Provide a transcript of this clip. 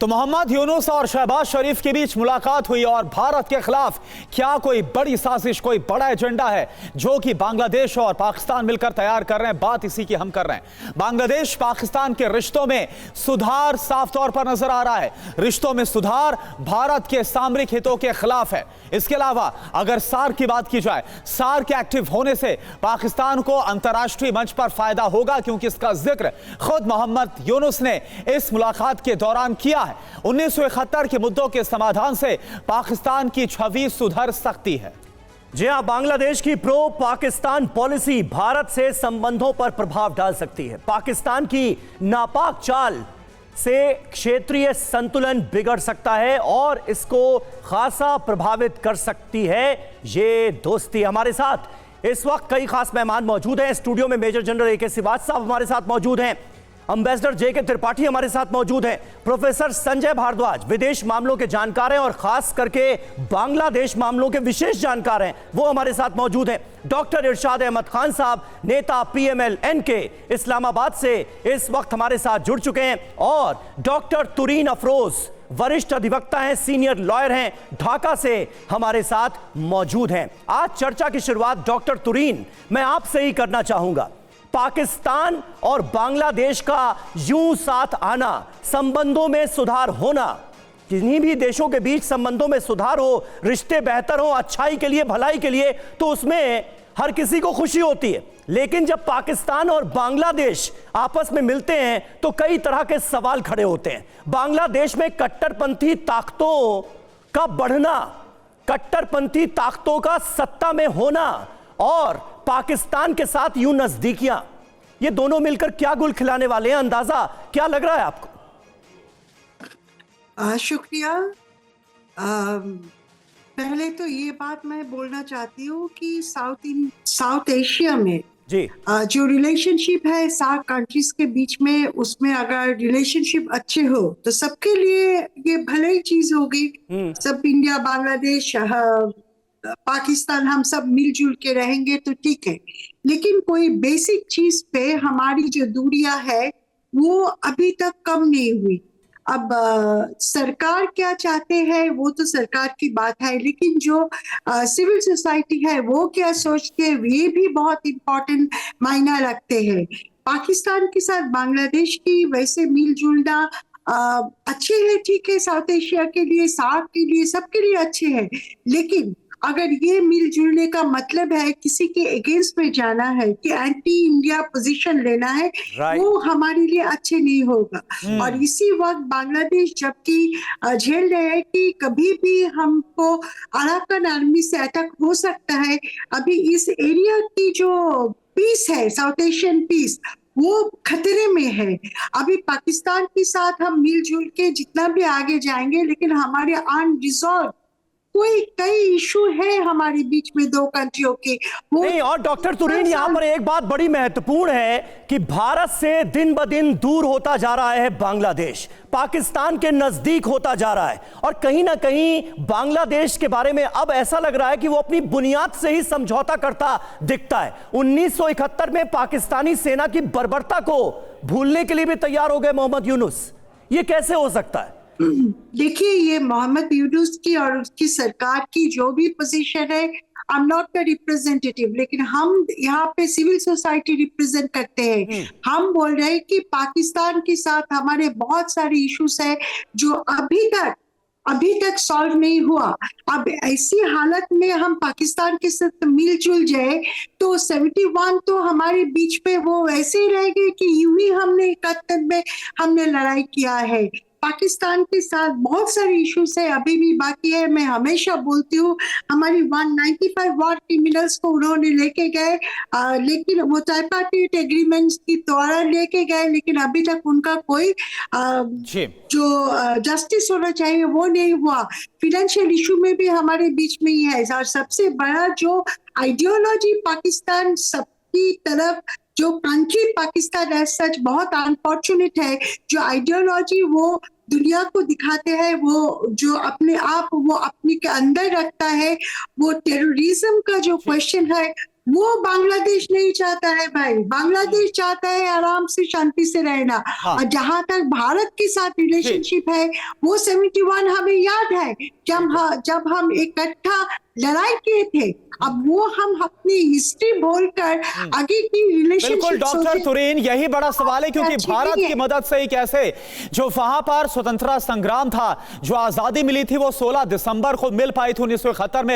तो मोहम्मद यूनुस और शहबाज शरीफ के बीच मुलाकात हुई और भारत के खिलाफ क्या कोई बड़ी साजिश, कोई बड़ा एजेंडा है जो कि बांग्लादेश और पाकिस्तान मिलकर तैयार कर रहे हैं? बात इसी की हम कर रहे हैं। बांग्लादेश पाकिस्तान के रिश्तों में सुधार साफ तौर पर नजर आ रहा है। रिश्तों में सुधार भारत के सामरिक हितों के खिलाफ है। इसके अलावा अगर सार्क की बात की जाए, सार्क के एक्टिव होने से पाकिस्तान को अंतर्राष्ट्रीय मंच पर फायदा होगा, क्योंकि इसका जिक्र खुद मोहम्मद यूनुस ने इस मुलाकात के दौरान किया है। 1971 के मुद्दों के समाधान से पाकिस्तान की छवि सुधर सकती है। जी हां, बांग्लादेश की प्रो पाकिस्तान पॉलिसी भारत से संबंधों पर प्रभाव डाल सकती है। पाकिस्तान की नापाक चाल से क्षेत्रीय संतुलन बिगड़ सकता है और इसको खासा प्रभावित कर सकती है ये दोस्ती। हमारे साथ इस वक्त कई खास मेहमान मौजूद हैं। स्टूडियो में मेजर जनरल ए के श्रीवास्तव हमारे साथ मौजूद हैं, एम्बेसडर जे के त्रिपाठी हमारे साथ मौजूद हैं, प्रोफेसर संजय भारद्वाज विदेश मामलों के जानकार हैं और खास करके बांग्लादेश मामलों के विशेष जानकार हैं, वो हमारे साथ मौजूद हैं, डॉक्टर इरशाद अहमद खान साहब नेता पीएमएल-एन के इस्लामाबाद से इस वक्त हमारे साथ जुड़ चुके हैं, और डॉक्टर तुरीन अफरोज वरिष्ठ अधिवक्ता हैं, सीनियर लॉयर हैं, ढाका से हमारे साथ मौजूद हैं। आज चर्चा की शुरुआत डॉक्टर तुरीन मैं आपसे ही करना चाहूंगा। पाकिस्तान और बांग्लादेश का यूं साथ आना, संबंधों में सुधार होना, किन्हीं भी देशों के बीच संबंधों में सुधार हो, रिश्ते बेहतर हो, अच्छाई के लिए, भलाई के लिए, तो उसमें हर किसी को खुशी होती है। लेकिन जब पाकिस्तान और बांग्लादेश आपस में मिलते हैं तो कई तरह के सवाल खड़े होते हैं। बांग्लादेश में कट्टरपंथी ताकतों का बढ़ना, कट्टरपंथी ताकतों का सत्ता में होना और पाकिस्तान के साथ यूं नजदीकियां, ये दोनों मिलकर क्या गुल खिलाने वाले हैं? अंदाजा क्या लग रहा है आपको? शुक्रिया। पहले तो ये बात मैं बोलना चाहती हूँ कि साउथ एशिया में जी जो रिलेशनशिप है सार्क कंट्रीज के बीच में, उसमें अगर रिलेशनशिप अच्छे हो तो सबके लिए ये भले ही चीज होगी। सब इंडिया, बांग्लादेश, पाकिस्तान, हम सब मिलजुल के रहेंगे तो ठीक है। लेकिन कोई बेसिक चीज पे हमारी जो दूरियां है वो अभी तक कम नहीं हुई। अब सरकार क्या चाहते हैं वो तो सरकार की बात है, लेकिन जो सिविल सोसाइटी है वो क्या सोचते हैं ये भी बहुत इम्पोर्टेंट मायना रखते हैं। पाकिस्तान के साथ बांग्लादेश की वैसे मिलजुलना अच्छे है, ठीक है, साउथ एशिया के लिए, सार्क के लिए, सबके लिए अच्छे हैं। लेकिन अगर ये मिलजुलने का मतलब है किसी के अगेंस्ट में जाना है, कि एंटी इंडिया पोजीशन लेना है, वो हमारे लिए अच्छे नहीं होगा। और इसी वक्त बांग्लादेश जबकि झेल रहे हैं कि कभी भी हमको अराकान आर्मी से अटैक हो सकता है, अभी इस एरिया की जो पीस है, साउथ एशियन पीस, वो खतरे में है। अभी पाकिस्तान के साथ हम मिलजुल के जितना भी आगे जाएंगे, लेकिन हमारे अनरिजॉल्व कई इशू है हमारे बीच में दो कंट्रियों के वो नहीं। और डॉक्टर तुरीन, यहाँ पर एक बात बड़ी महत्वपूर्ण है कि भारत से दिन ब दिन दूर होता जा रहा है बांग्लादेश, पाकिस्तान के नजदीक होता जा रहा है, और कहीं ना कहीं बांग्लादेश के बारे में अब ऐसा लग रहा है कि वो अपनी बुनियाद से ही समझौता करता दिखता है। 1971 में पाकिस्तानी सेना की बर्बरता को भूलने के लिए भी तैयार हो गए मोहम्मद यूनुस। ये कैसे हो सकता है? देखिए, ये मोहम्मद यूनुस की और उसकी सरकार की जो भी पोजीशन है, I am not the representative, लेकिन हम यहाँ पे सिविल सोसाइटी रिप्रेजेंट करते हैं। हम बोल रहे हैं कि पाकिस्तान के साथ हमारे बहुत सारे इश्यूज है जो अभी तक सॉल्व नहीं हुआ। अब ऐसी हालत में हम पाकिस्तान के साथ मिलजुल जाए तो 71 तो हमारे बीच में वो वैसे ही रहेंगे कि यूं ही हमने 71 में हमने लड़ाई किया है। पाकिस्तान के साथ बहुत सारे इश्यूज है, अभी भी बाकी है। मैं हमेशा बोलती हूँ, हमारी 195 वॉर क्रिमिनल्स को उन्होंने लेके गए, लेकिन वो ट्राइपार्टाइट एग्रीमेंट्स की द्वारा लेके गए, लेकिन अभी तक उनका कोई जो जस्टिस होना चाहिए वो नहीं हुआ। फाइनेंशियल इशू में भी हमारे बीच में ही है। और सबसे बड़ा जो आइडियोलॉजी पाकिस्तान सबकी तरफ, जो कंट्री पाकिस्तान एज सच बहुत अनफॉर्चुनेट है, जो आइडियोलॉजी वो दुनिया को दिखाते हैं, वो जो अपने आप वो अपने के अंदर रखता है, वो टेररिज्म का जो क्वेश्चन है वो बांग्लादेश नहीं चाहता है भाई। बांग्लादेश चाहता है आराम से शांति से रहना। हाँ। और जहां तक भारत के साथ रिलेशनशिप है, वो 71 हमें याद है जब हम इकट्ठा लड़ाई किए थे। अब वो हम अपनी हिस्ट्री बोलकर आगे की बिल्कुल रिलेशनशिप डॉक्टर तुरीन, यही बड़ा सवाल है, क्योंकि अच्छी भारत नहीं है। की मदद से ही कैसे जो वहां पर स्वतंत्रता संग्राम था, जो आजादी मिली थी, वो 16 दिसंबर को मिल पाई थी 1971 में।